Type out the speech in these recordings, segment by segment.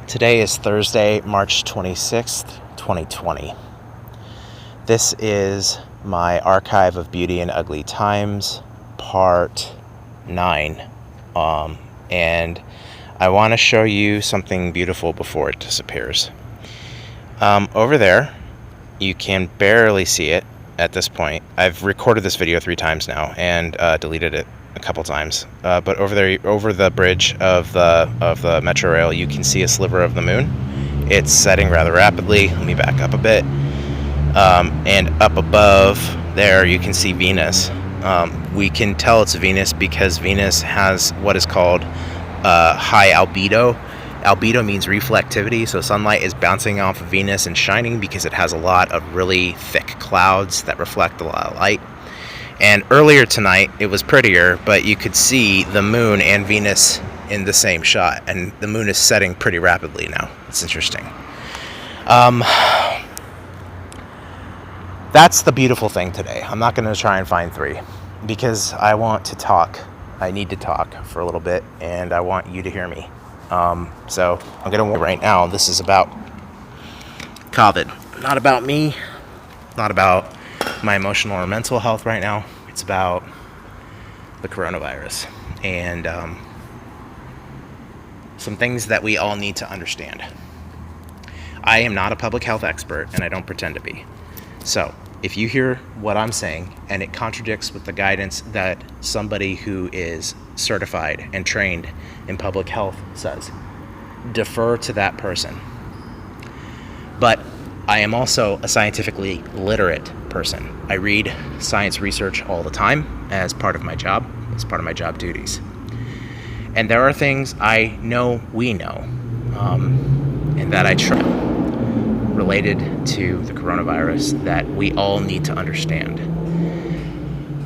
Today is Thursday, March 26th, 2020. This is my Archive of Beauty and Ugly Times, Part 9. And I want to show you something beautiful before it disappears. Over there, you can barely see it at this point. I've recorded this video 3 times now and deleted it a couple times. But over there, over the bridge of the metro rail, you can see a sliver of the moon. It's setting rather rapidly. Let me back up a bit. And up above there, you can see Venus. We can tell it's Venus because Venus has what is called high albedo. Albedo means reflectivity, so sunlight is bouncing off of Venus and shining because it has a lot of really thick clouds that reflect a lot of light. And earlier tonight, it was prettier, but you could see the moon and Venus in the same shot, and the moon is setting pretty rapidly now. It's interesting. That's the beautiful thing today. I'm not going to try and find 3 because I want to talk. I need to talk for a little bit, and I want you to hear me. So I'm going to right now. This is about COVID, not about me, not about my emotional or mental health right now. It's about the coronavirus and some things that we all need to understand. I am not a public health expert, and I don't pretend to be. So if you hear what I'm saying and it contradicts with the guidance that somebody who is certified and trained in public health says, defer to that person. But I am also a scientifically literate person. I read science research all the time as part of my job, as part of my job duties. And there are things I know we know, and that I try related to the coronavirus that we all need to understand.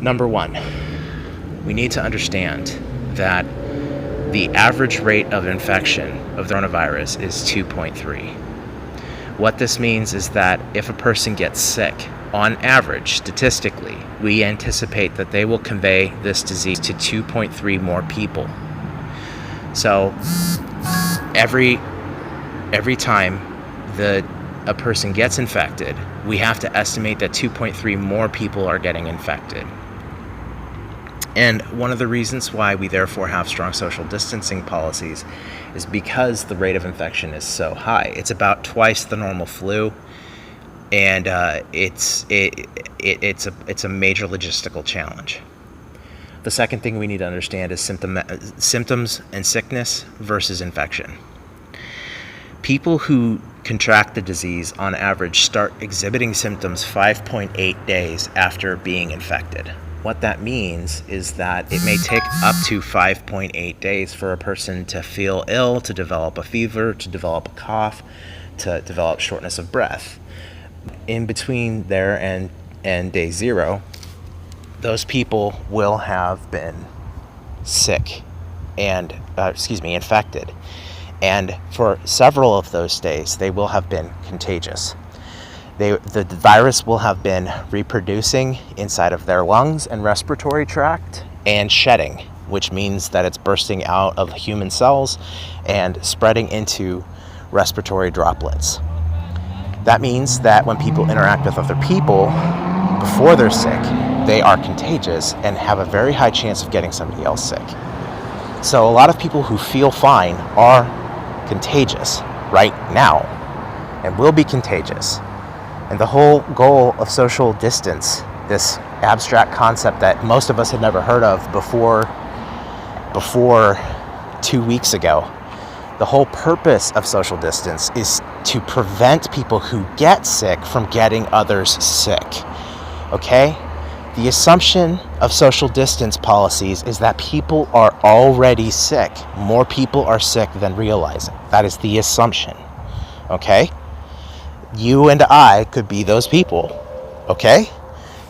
Number 1, we need to understand that the average rate of infection of the coronavirus is 2.3. What this means is that if a person gets sick, on average, statistically, we anticipate that they will convey this disease to 2.3 more people. So every time a person gets infected, we have to estimate that 2.3 more people are getting infected. And one of the reasons why we therefore have strong social distancing policies is because the rate of infection is so high. It's about twice the normal flu, and it's a major logistical challenge. The second thing we need to understand is symptoms and sickness versus infection. People who contract the disease on average start exhibiting symptoms 5.8 days after being infected. What that means is that it may take up to 5.8 days for a person to feel ill, to develop a fever, to develop a cough, to develop shortness of breath. In between there and day 0, those people will have been sick and, infected. And for several of those days, they will have been contagious. The virus will have been reproducing inside of their lungs and respiratory tract and shedding, which means that it's bursting out of human cells and spreading into respiratory droplets. That means that when people interact with other people before they're sick, they are contagious and have a very high chance of getting somebody else sick. So a lot of people who feel fine are contagious right now and will be contagious. And the whole goal of social distance, this abstract concept that most of us had never heard of before 2 weeks ago, the whole purpose of social distance is to prevent people who get sick from getting others sick. Okay? The assumption of social distance policies is that people are already sick. More people are sick than realizing. That is the assumption. Okay? You and I could be those people. Okay?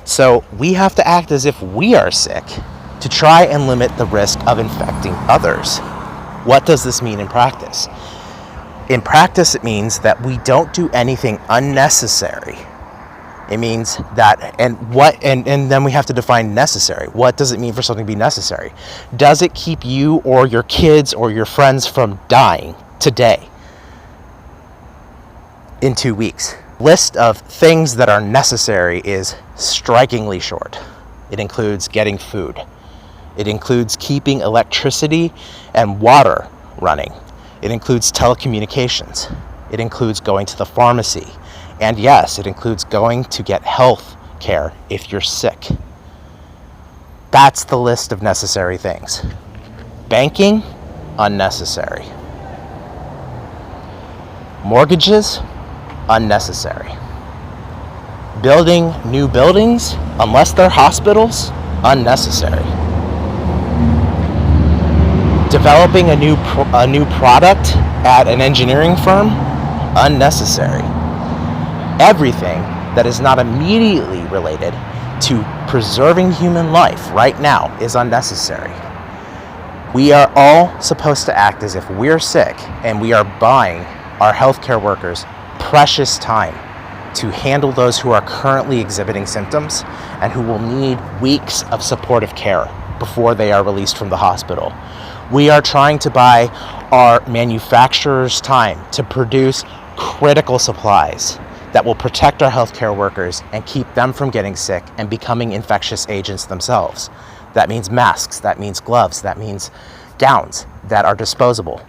So we have to act as if we are sick to try and limit the risk of infecting others. What does this mean in practice? In practice, it means that we don't do anything unnecessary. It means that, and then we have to define necessary. What does it mean for something to be necessary? Does it keep you or your kids or your friends from dying today? in 2 weeks. List of things that are necessary is strikingly short. It includes getting food. It includes keeping electricity and water running. It includes telecommunications. It includes going to the pharmacy. And yes, it includes going to get health care if you're sick. That's the list of necessary things. Banking, unnecessary. Mortgages, unnecessary. Building new buildings, unless they're hospitals, unnecessary. Developing a new product at an engineering firm, unnecessary. Everything that is not immediately related to preserving human life right now is unnecessary. We are all supposed to act as if we're sick and we are buying our healthcare workers precious time to handle those who are currently exhibiting symptoms and who will need weeks of supportive care before they are released from the hospital. We are trying to buy our manufacturers time to produce critical supplies that will protect our healthcare workers and keep them from getting sick and becoming infectious agents themselves. That means masks, that means gloves, that means gowns that are disposable.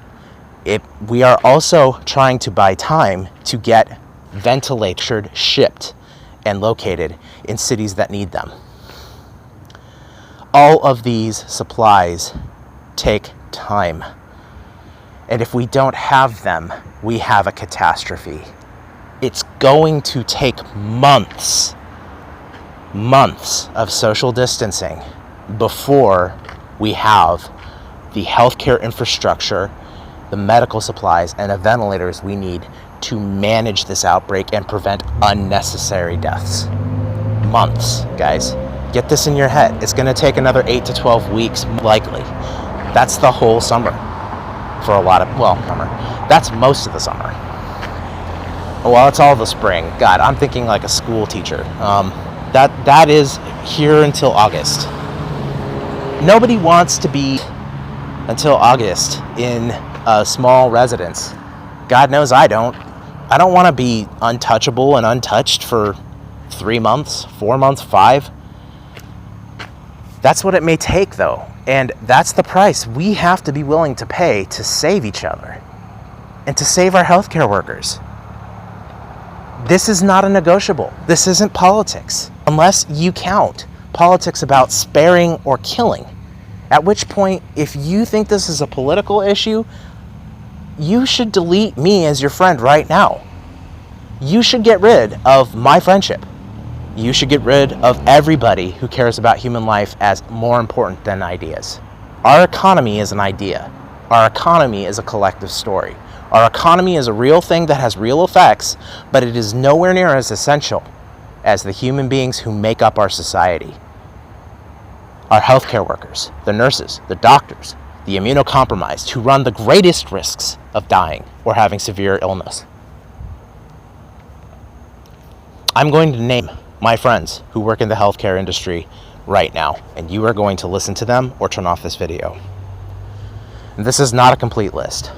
We are also trying to buy time to get ventilators shipped and located in cities that need them. All of these supplies take time. And if we don't have them, we have a catastrophe. It's going to take months of social distancing before we have the healthcare infrastructure, the medical supplies, and the ventilators we need to manage this outbreak and prevent unnecessary deaths. Months, guys. Get this in your head. It's going to take another 8 to 12 weeks, likely. That's the whole summer for a lot of, summer. That's most of the summer. Well, it's all the spring. God, I'm thinking like a school teacher. That is here until August. Nobody wants to be until August in a small residence. God knows I don't. I don't want to be untouchable and untouched for 3 months, 4 months, 5. That's what it may take, though. And that's the price we have to be willing to pay to save each other and to save our healthcare workers. This is not a negotiable. This isn't politics, unless you count politics about sparing or killing. At which point, if you think this is a political issue, you should delete me as your friend right now. You should get rid of my friendship. You should get rid of everybody who cares about human life as more important than ideas. Our economy is an idea. Our economy is a collective story. Our economy is a real thing that has real effects, but it is nowhere near as essential as the human beings who make up our society. Our healthcare workers, the nurses, the doctors, the immunocompromised who run the greatest risks of dying or having severe illness. I'm going to name my friends who work in the healthcare industry right now, and you are going to listen to them or turn off this video. And this is not a complete list.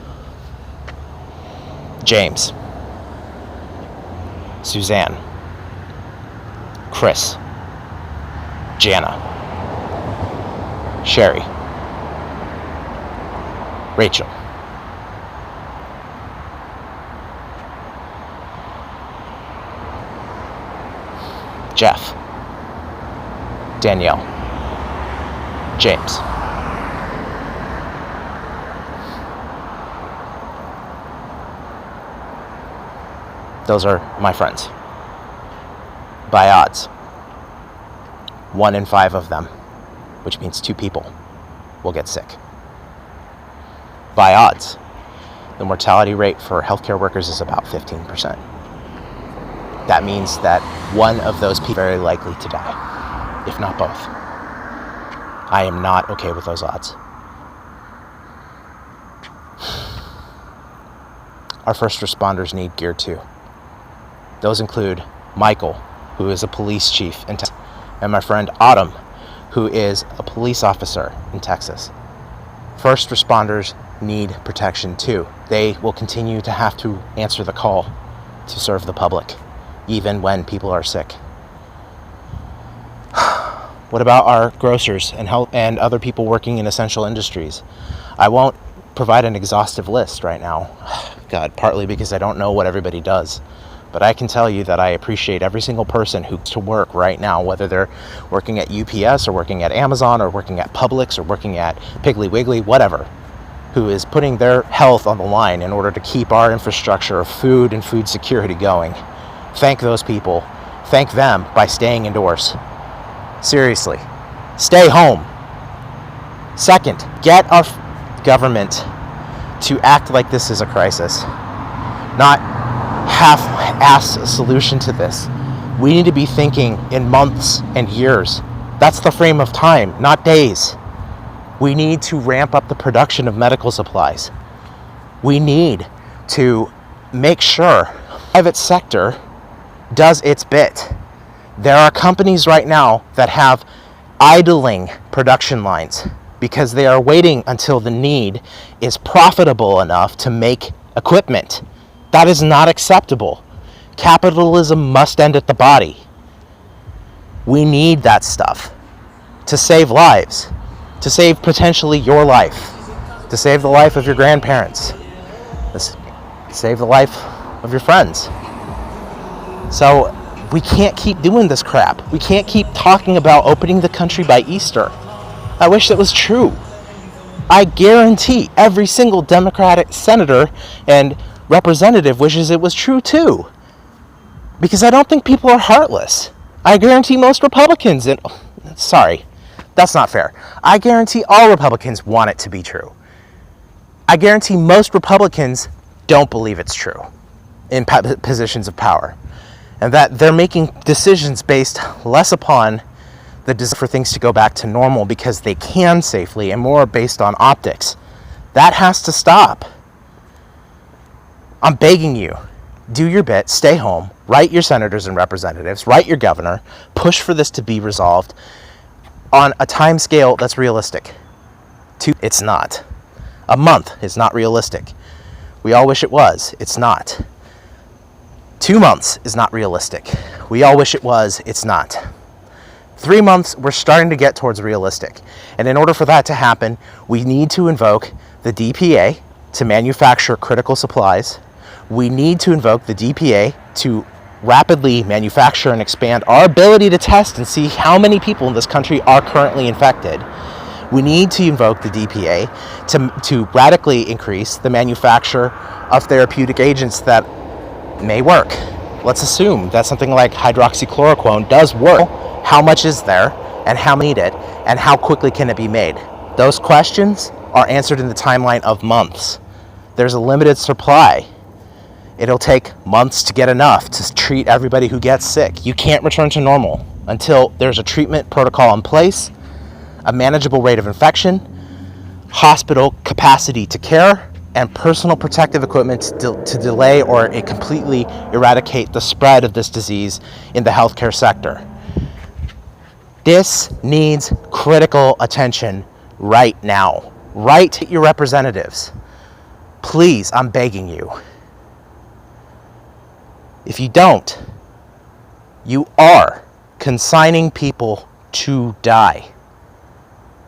James, Suzanne, Chris, Jana, Sherry, Rachel, Jeff, Danielle, James, those are my friends. By odds, 1 in 5 of them, which means 2 people, will get sick. By odds, the mortality rate for healthcare workers is about 15%. That means that one of those people is very likely to die, if not both. I am not okay with those odds. Our first responders need gear too. Those include Michael, who is a police chief in Texas, and my friend Autumn, who is a police officer in Texas. First responders need protection too. They will continue to have to answer the call to serve the public, even when people are sick. What about our grocers and health and other people working in essential industries? I won't provide an exhaustive list right now, God, partly because I don't know what everybody does. But I can tell you that I appreciate every single person who's to work right now, whether they're working at UPS or working at Amazon or working at Publix or working at Piggly Wiggly, whatever, who is putting their health on the line in order to keep our infrastructure of food and food security going. Thank those people. Thank them by staying indoors. Seriously, stay home. Second, get our government to act like this is a crisis, not half-ass solution to this. We need to be thinking in months and years. That's the frame of time, not days. We need to ramp up the production of medical supplies. We need to make sure the private sector does its bit. There are companies right now that have idling production lines because they are waiting until the need is profitable enough to make equipment. That is not acceptable. Capitalism must end at the body. We need that stuff to save lives, to save potentially your life, to save the life of your grandparents, to save the life of your friends. So we can't keep doing this crap. We can't keep talking about opening the country by Easter. I wish that was true. I guarantee every single Democratic senator and representative wishes it was true too, because I don't think people are heartless. I guarantee most Republicans, and sorry, that's not fair. I guarantee all Republicans want it to be true. I guarantee most Republicans don't believe it's true in positions of power, and that they're making decisions based less upon the desire for things to go back to normal because they can safely, and more based on optics. That has to stop. I'm begging you, do your bit, stay home, write your senators and representatives, write your governor, push for this to be resolved on a time scale that's realistic. It's not. A month is not realistic. We all wish it was. It's not. 2 months is not realistic. We all wish it was. It's not. 3 months, we're starting to get towards realistic. And in order for that to happen, we need to invoke the DPA to manufacture critical supplies. We need to invoke the DPA to rapidly manufacture and expand our ability to test and see how many people in this country are currently infected. We need to invoke the DPA to radically increase the manufacture of therapeutic agents that may work. Let's assume that something like hydroxychloroquine does work. How much is there, and how many need it, and how quickly can it be made? Those questions are answered in the timeline of months. There's a limited supply. It'll take months to get enough to treat everybody who gets sick. You can't return to normal until there's a treatment protocol in place, a manageable rate of infection, hospital capacity to care, and personal protective equipment to delay or completely eradicate the spread of this disease in the healthcare sector. This needs critical attention right now. Write your representatives. Please, I'm begging you. If you don't, you are consigning people to die.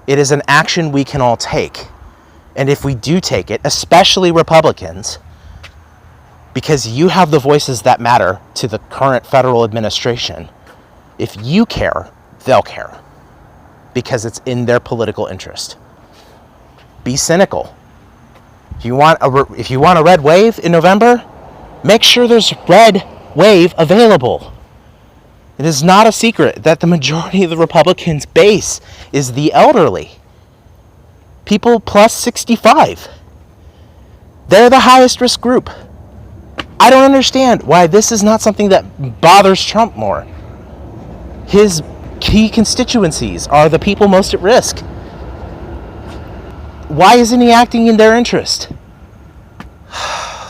It is an action we can all take. And if we do take it, especially Republicans, because you have the voices that matter to the current federal administration, if you care, they'll care, because it's in their political interest. Be cynical. If you want a red wave in November, make sure there's red wave available. It is not a secret that the majority of the Republicans' base is the elderly. People plus 65. They're the highest risk group. I don't understand why this is not something that bothers Trump more. His key constituencies are the people most at risk. Why isn't he acting in their interest?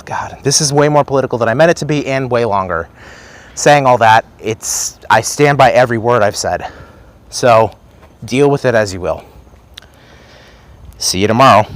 God, this is way more political than I meant it to be, and way longer. Saying all that, I stand by every word I've said. So deal with it as you will. See you tomorrow.